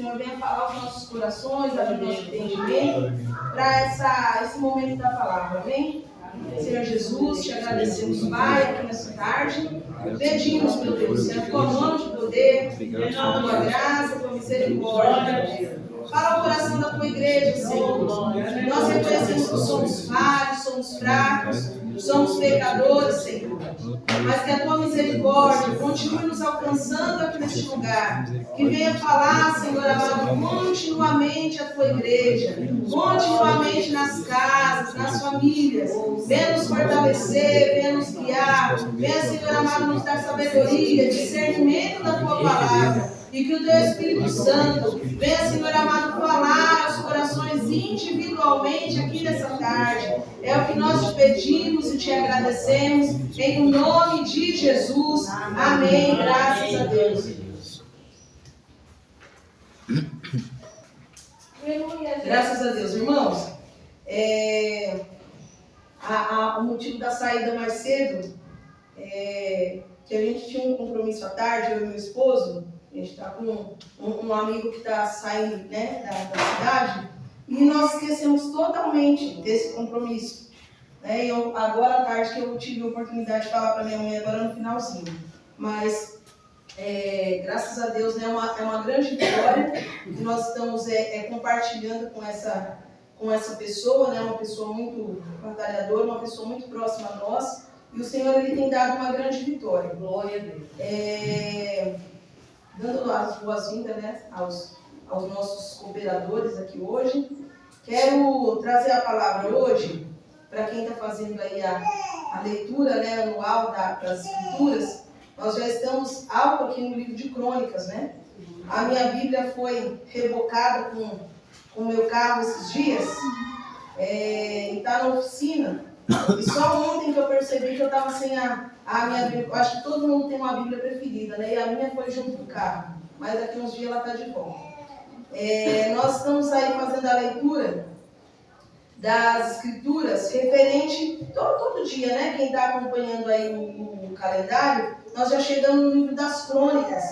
Senhor venha falar aos nossos corações, abrir nosso entendimento para esse momento da palavra, amém? Senhor Jesus, te agradecemos, Pai, aqui nessa tarde. Pedimos, meu Deus, que a tua mão de poder, a tua graça, a tua misericórdia. Fala o coração da tua igreja, Senhor. Nós reconhecemos que somos falhos, somos fracos, somos pecadores, Senhor. Mas que a tua misericórdia continue nos alcançando aqui neste lugar. Que venha falar, Senhor amado, continuamente a tua igreja. Continuamente nas casas, nas famílias. Venha nos fortalecer, venha nos guiar. Venha, Senhor amado, nos dar sabedoria, discernimento da tua palavra. E que o teu Espírito Santo venha, Senhor amado, falar aos corações individualmente aqui nessa tarde. É o que nós te pedimos e te agradecemos. Em nome de Jesus. Amém. Graças a Deus. Graças a Deus, irmãos. O motivo da saída mais cedo é que a gente tinha um compromisso à tarde, eu e meu esposo. A gente está com um amigo que está saindo, né, da cidade, e nós esquecemos totalmente desse compromisso. Né? Agora à tarde que eu tive a oportunidade de falar para minha mãe, agora no finalzinho. Mas, graças a Deus, né, é uma grande vitória que nós estamos compartilhando com essa pessoa, né, uma pessoa muito batalhadora, uma pessoa muito próxima a nós. E o Senhor ele tem dado uma grande vitória. Glória a Deus. Dando as boas-vindas, né, aos nossos cooperadores aqui hoje. Quero trazer a palavra hoje, para quem está fazendo aí a leitura, né, anual das Escrituras. Nós já estamos algo aqui no livro de Crônicas, né? A minha Bíblia foi rebocada com o meu carro esses dias, e está na oficina. E só ontem que eu percebi que eu estava sem a minha Bíblia. Eu acho que todo mundo tem uma Bíblia preferida, né? E a minha foi junto com o carro. Mas daqui uns dias ela está de volta. Nós estamos aí fazendo a leitura das Escrituras referente todo dia, né? Quem está acompanhando aí o calendário, nós já chegamos no livro das Crônicas.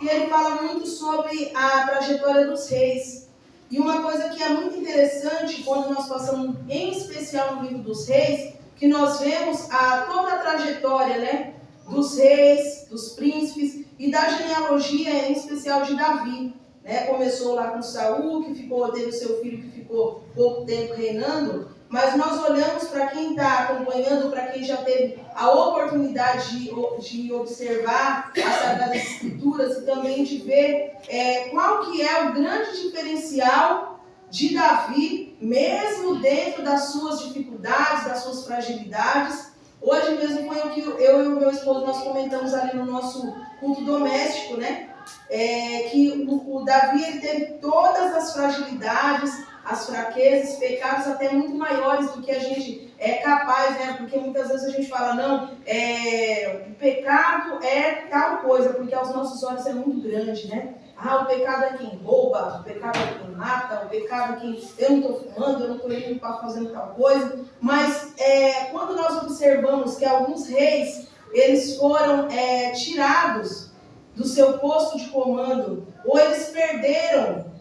E ele fala muito sobre a trajetória dos reis. E uma coisa que é muito interessante, quando nós passamos em especial no livro dos reis, que nós vemos toda a trajetória, né, dos reis, dos príncipes e da genealogia, em especial de Davi. Né? Começou lá com Saul, que teve o seu filho que ficou pouco tempo reinando, mas nós olhamos para quem está acompanhando, para quem já teve a oportunidade de observar as Sagradas Escrituras e também de ver qual que é o grande diferencial de Davi, mesmo dentro das suas dificuldades, das suas fragilidades. Hoje mesmo foi o que eu e o meu esposo nós comentamos ali no nosso culto doméstico, né? Que o Davi ele teve todas as fragilidades, as fraquezas, pecados até muito maiores do que a gente é capaz, né? Porque muitas vezes a gente fala, não, o pecado é tal coisa, porque aos nossos olhos é muito grande, né? O pecado é quem rouba, o pecado é quem mata, o pecado é quem... Eu não estou fumando, eu não estou indo para fazendo tal coisa. Mas quando nós observamos que alguns reis, eles foram tirados do seu posto de comando, ou eles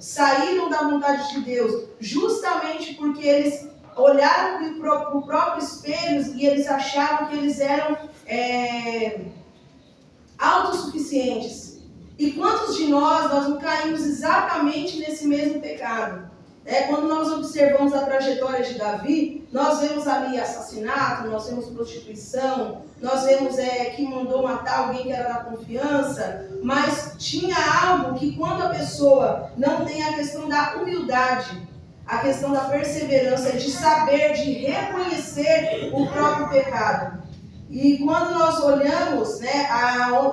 saíram da vontade de Deus, justamente porque eles olharam para o próprio espelho e eles achavam que eles eram autossuficientes. E quantos de nós não caímos exatamente nesse mesmo pecado? Quando nós observamos a trajetória de Davi, nós vemos ali assassinato, nós vemos prostituição, nós vemos que mandou matar alguém que era da confiança, mas tinha algo que quando a pessoa não tem a questão da humildade, a questão da perseverança, de saber, de reconhecer o próprio pecado. E quando nós olhamos, né,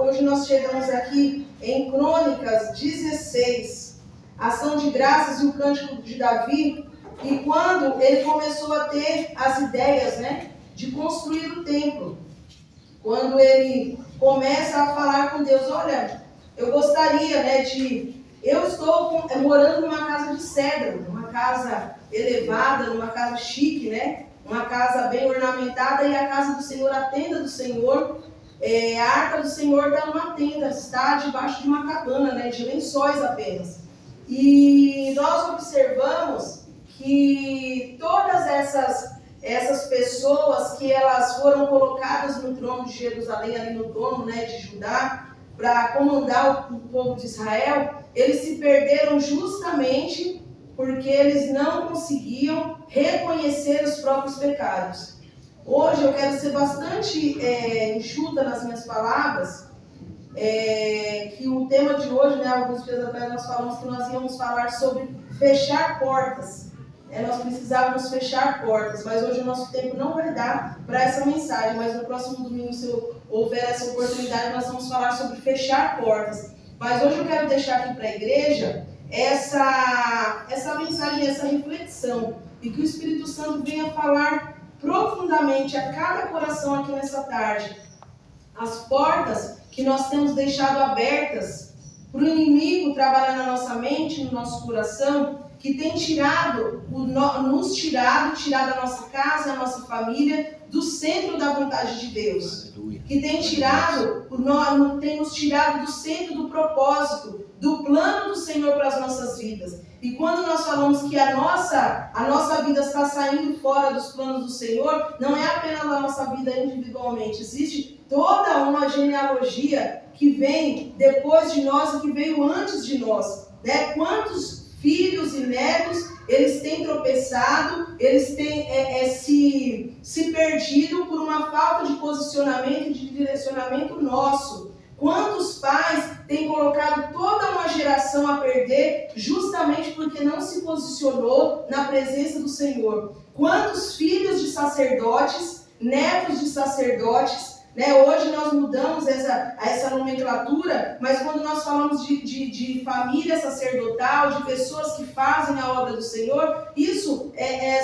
hoje nós chegamos aqui em Crônicas 16, Ação de Graças e o Cântico de Davi, e quando ele começou a ter as ideias, né, de construir o templo, quando ele começa a falar com Deus, olha, eu gostaria, né, eu estou morando numa casa de cedro, numa casa elevada, numa casa chique, né, uma casa bem ornamentada, e a casa do Senhor, a tenda do Senhor, a arca do Senhor está numa tenda, está debaixo de uma cabana, né, de lençóis apenas. E nós observamos que todas essas pessoas que elas foram colocadas no trono de Jerusalém, ali no trono, né, de Judá, para comandar o povo de Israel, eles se perderam justamente porque eles não conseguiam reconhecer os próprios pecados. Hoje eu quero ser bastante enxuta nas minhas palavras, que o tema de hoje, né, alguns dias atrás nós falamos que nós íamos falar sobre fechar portas. Nós precisávamos fechar portas, mas hoje o nosso tempo não vai dar para essa mensagem, mas no próximo domingo, se houver essa oportunidade, nós vamos falar sobre fechar portas. Mas hoje eu quero deixar aqui para a igreja essa mensagem, essa reflexão, e que o Espírito Santo venha falar profundamente a cada coração aqui nessa tarde. As portas que nós temos deixado abertas para o inimigo trabalhar na nossa mente, no nosso coração, que tem tirado a nossa casa, a nossa família do centro da vontade de Deus. Que tem nos tirado do centro do propósito, do plano do Senhor para as nossas vidas. E quando nós falamos que a nossa vida está saindo fora dos planos do Senhor, não é apenas a nossa vida individualmente. Existe toda uma genealogia que vem depois de nós e que veio antes de nós. Né? Quantos filhos e netos, eles têm tropeçado, eles têm se perdido por uma falta de posicionamento, de direcionamento nosso. Quantos pais têm colocado toda uma geração a perder justamente porque não se posicionou na presença do Senhor? Quantos filhos de sacerdotes, netos de sacerdotes, né? Hoje nós mudamos essa nomenclatura, mas quando nós falamos de família sacerdotal, de pessoas que fazem a obra do Senhor, isso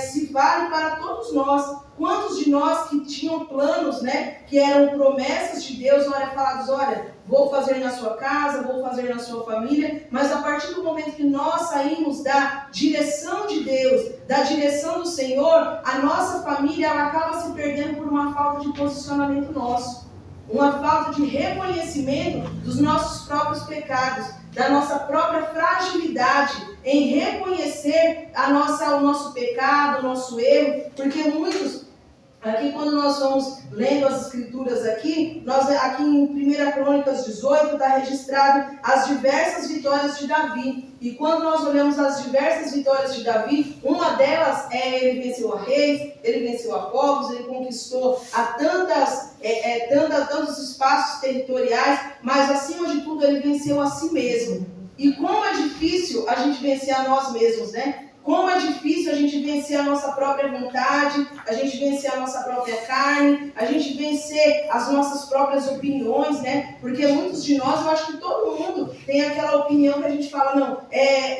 se vale para todos nós. Quantos de nós que tinham planos, né, que eram promessas de Deus, não eram falados, olha, vou fazer na sua casa, vou fazer na sua família, mas a partir do momento que nós saímos da direção de Deus, da direção do Senhor, a nossa família ela acaba se perdendo por uma falta de posicionamento nosso, uma falta de reconhecimento dos nossos próprios pecados, da nossa própria fragilidade em reconhecer o nosso pecado, o nosso erro, porque muitos, aqui quando nós vamos lendo as escrituras aqui em 1 Crônicas 18 está registrado as diversas vitórias de Davi. E quando nós olhamos as diversas vitórias de Davi, uma delas ele venceu a reis, ele venceu a povos, ele conquistou tantos espaços territoriais, mas acima de tudo ele venceu a si mesmo. E como é difícil a gente vencer a nós mesmos, né? Como é difícil a gente vencer a nossa própria vontade, a gente vencer a nossa própria carne, a gente vencer as nossas próprias opiniões, né? Porque muitos de nós, eu acho que todo mundo tem aquela opinião que a gente fala, não,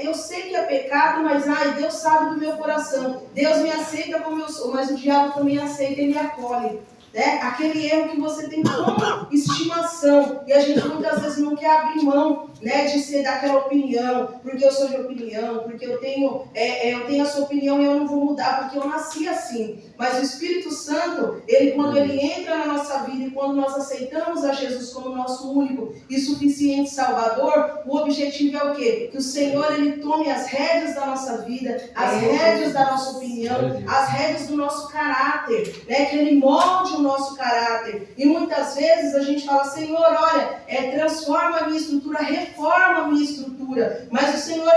eu sei que é pecado, mas Deus sabe do meu coração. Deus me aceita como eu sou, mas o diabo também aceita e me acolhe. Né? Aquele erro que você tem como estimação, e a gente muitas vezes não quer abrir mão, né, de ser daquela opinião, porque eu sou de opinião, porque eu tenho a sua opinião e eu não vou mudar, porque eu nasci assim. Mas o Espírito Santo, quando ele entra na nossa vida e quando nós aceitamos a Jesus como nosso único e suficiente Salvador, o objetivo é o quê? Que o Senhor ele tome as rédeas da nossa vida, as rédeas da nossa opinião, as rédeas do nosso caráter, né, que ele molde o nosso caráter. E muitas vezes a gente fala, Senhor, olha, transforma a minha estrutura, reforma a minha estrutura. Mas o Senhor,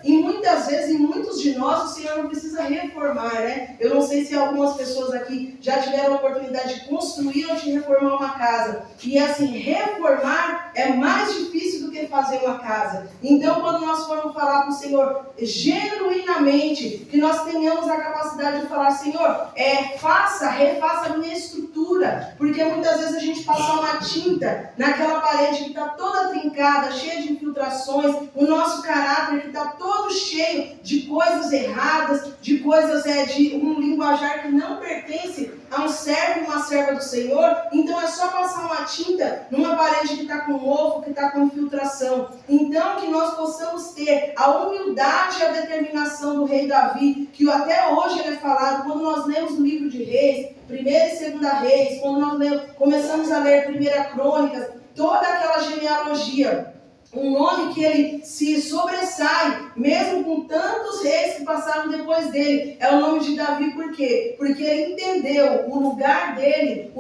muitas vezes, em muitos de nós, o Senhor não precisa reformar, né? Eu não sei se algumas pessoas aqui já tiveram a oportunidade de construir ou de reformar uma casa. E assim, reformar é mais difícil do que fazer uma casa. Então, quando nós formos falar com o Senhor genuinamente, que nós tenhamos a capacidade de falar, Senhor, refaça a minha estrutura, porque muitas vezes a gente passa uma tinta naquela parede que está toda trincada, cheia de infiltrações, o nosso caráter que está todo cheio de coisas erradas, de coisas de um linguajar que não pertence a um servo e uma serva do Senhor. Então é só passar uma tinta numa parede que está com mofo, que está com infiltração. Então que nós possamos ter a humildade e a determinação do rei Davi, que até hoje ele é falado, quando nós lemos o livro de Reis, 1ª e 2ª Reis, quando nós começamos a ler 1 Crônicas, toda aquela genealogia um nome que ele se sobressai, mesmo com tantos reis que passaram depois dele. É o nome de Davi, por quê? Porque ele entendeu o lugar dele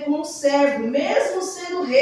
como servo, mesmo sendo rei.